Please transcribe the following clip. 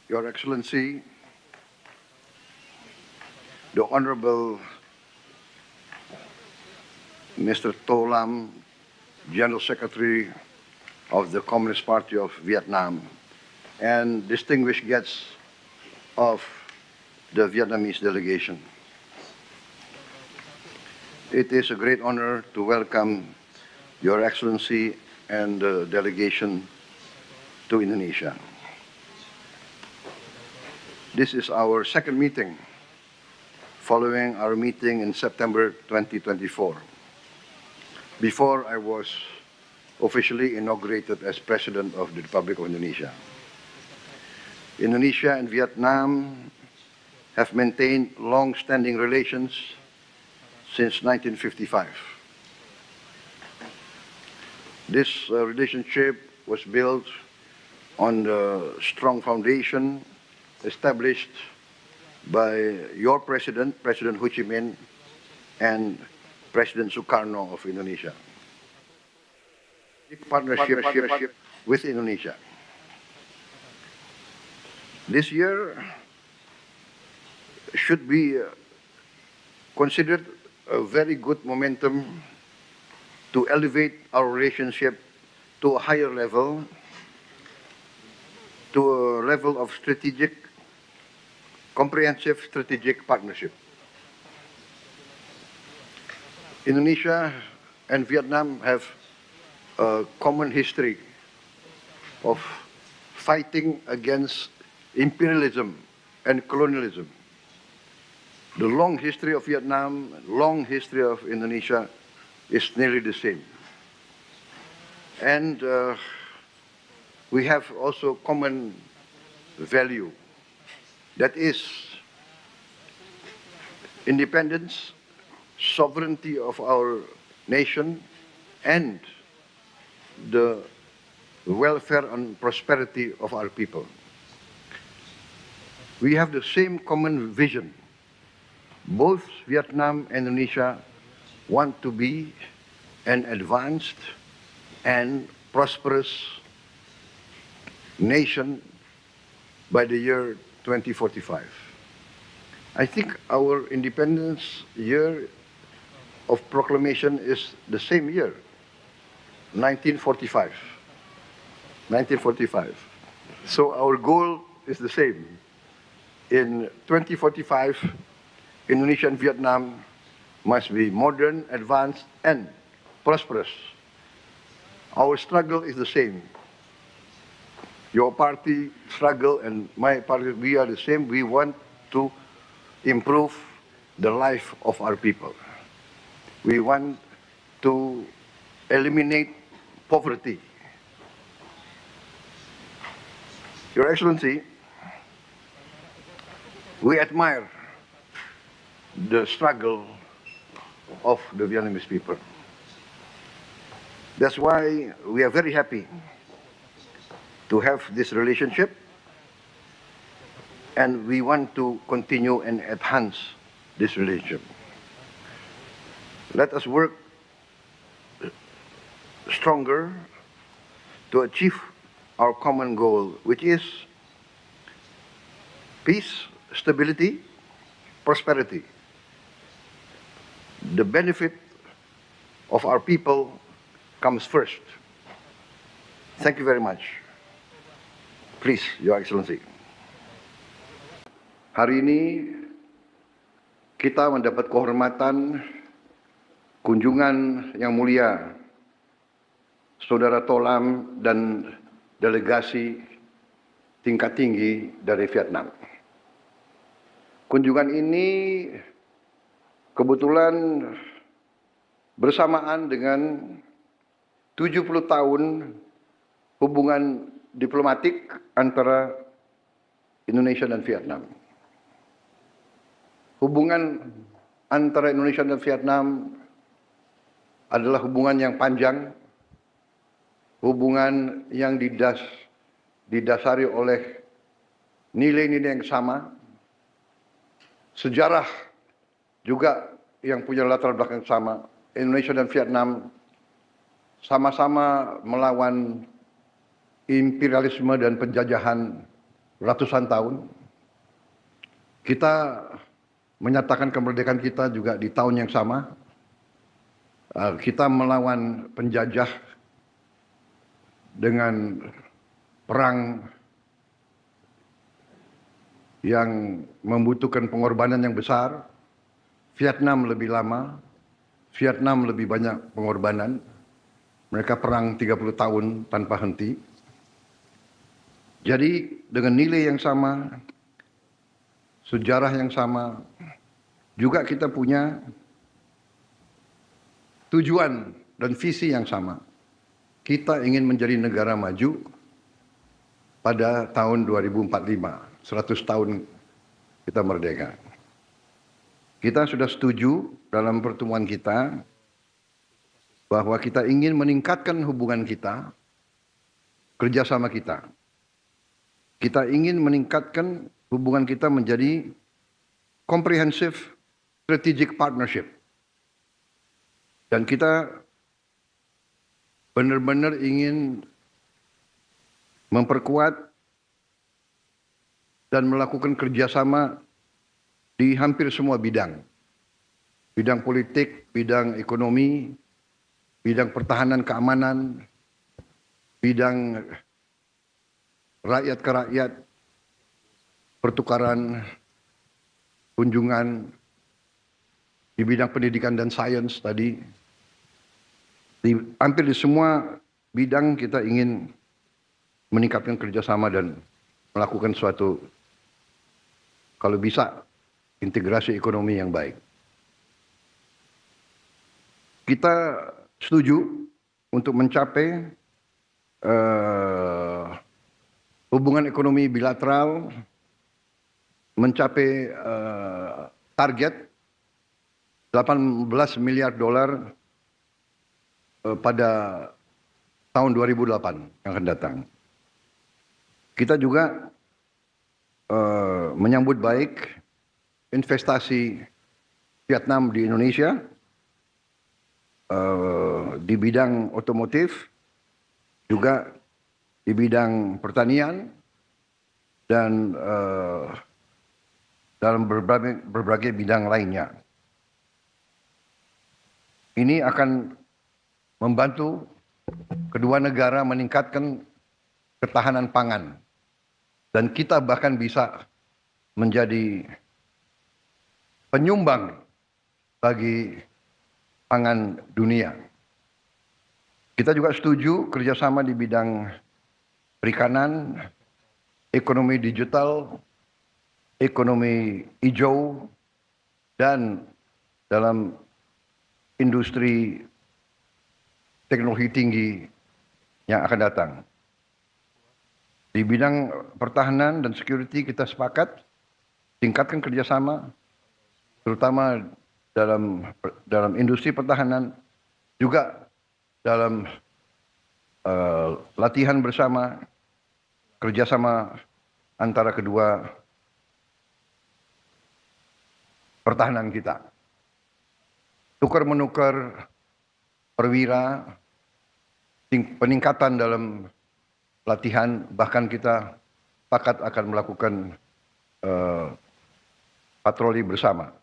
Your Excellency, the Honorable Mr. To Lam, General Secretary of the Communist Party of Vietnam, and distinguished guests of the Vietnamese delegation. It is a great honor to welcome Your Excellency and the delegation to Indonesia. This is our second meeting following our meeting in September 2024, before I was officially inaugurated as President of the Republic of Indonesia. Indonesia and Vietnam have maintained long-standing relations since 1955. This relationship was built on the strong foundation established by your President, President Ho Chi Minh, and President Sukarno of Indonesia. Partnership with Indonesia. This year should be considered a very good momentum to elevate our relationship to a higher level, to a level of comprehensive strategic partnership. Indonesia and Vietnam have a common history of fighting against imperialism and colonialism. The long history of Vietnam, long history of Indonesia is nearly the same. And we have also common value, that is independence, sovereignty of our nation, and the welfare and prosperity of our people. We have the same common vision. Both Vietnam and Indonesia want to be an advanced and prosperous nation by the year 2045. I think our independence year of proclamation is the same year, 1945. 1945. So our goal is the same. In 2045, Indonesia and Vietnam must be modern, advanced, and prosperous. Our struggle is the same. Your party struggle and my party, we are the same. We want to improve the life of our people. We want to eliminate poverty. Your Excellency, we admire the struggle of the Vietnamese people. That's why we are very happy to have this relationship, and we want to continue and enhance this relationship. Let us work stronger to achieve our common goal, which is peace, stability, prosperity. The benefit of our people comes first. Thank you very much. Please, Your Excellency. Hari ini kita mendapat kehormatan kunjungan yang mulia Saudara To Lam dan delegasi tingkat tinggi dari Vietnam. Kunjungan ini kebetulan bersamaan dengan 70 tahun hubungan diplomatik antara Indonesia dan Vietnam. Hubungan antara Indonesia dan Vietnam adalah hubungan yang panjang, hubungan yang didasari oleh nilai-nilai yang sama, sejarah juga yang punya latar belakang sama. Indonesia dan Vietnam sama-sama melawan imperialisme dan penjajahan ratusan tahun. Kita menyatakan kemerdekaan kita juga di tahun yang sama. Kita melawan penjajah dengan perang yang membutuhkan pengorbanan yang besar. Vietnam lebih lama, Vietnam lebih banyak pengorbanan. Mereka perang 30 tahun tanpa henti. Jadi dengan nilai yang sama, sejarah yang sama, juga kita punya tujuan dan visi yang sama. Kita ingin menjadi negara maju pada tahun 2045, 100 tahun kita merdeka. Kita sudah setuju dalam pertemuan kita bahwa kita ingin meningkatkan hubungan kita, kerjasama kita. Kita ingin meningkatkan hubungan kita menjadi comprehensive strategic partnership. Dan kita benar-benar ingin memperkuat dan melakukan kerjasama di hampir semua bidang. Bidang politik, bidang ekonomi, bidang pertahanan keamanan, bidang rakyat ke rakyat, pertukaran kunjungan, di bidang pendidikan dan sains tadi. Hampir di semua bidang kita ingin meningkatkan kerjasama dan melakukan suatu, kalau bisa, integrasi ekonomi yang baik. Kita setuju untuk mencapai hubungan ekonomi bilateral, mencapai target 18 miliar dolar pada tahun 2008 yang akan datang. Kita juga menyambut baik investasi Vietnam di Indonesia di bidang otomotif, juga di bidang pertanian, dan dalam berbagai bidang lainnya. Ini akan membantu kedua negara meningkatkan ketahanan pangan. Dan kita bahkan bisa menjadi penyumbang bagi pangan dunia. Kita juga setuju kerjasama di bidang perikanan, ekonomi digital, ekonomi hijau, dan dalam industri teknologi tinggi yang akan datang. Di bidang pertahanan dan security kita sepakat tingkatkan kerjasama, terutama dalam industri pertahanan, juga dalam latihan bersama, kerjasama antara kedua pertahanan kita. Tukar-menukar perwira, peningkatan dalam latihan, bahkan kita sepakat akan melakukan patroli bersama.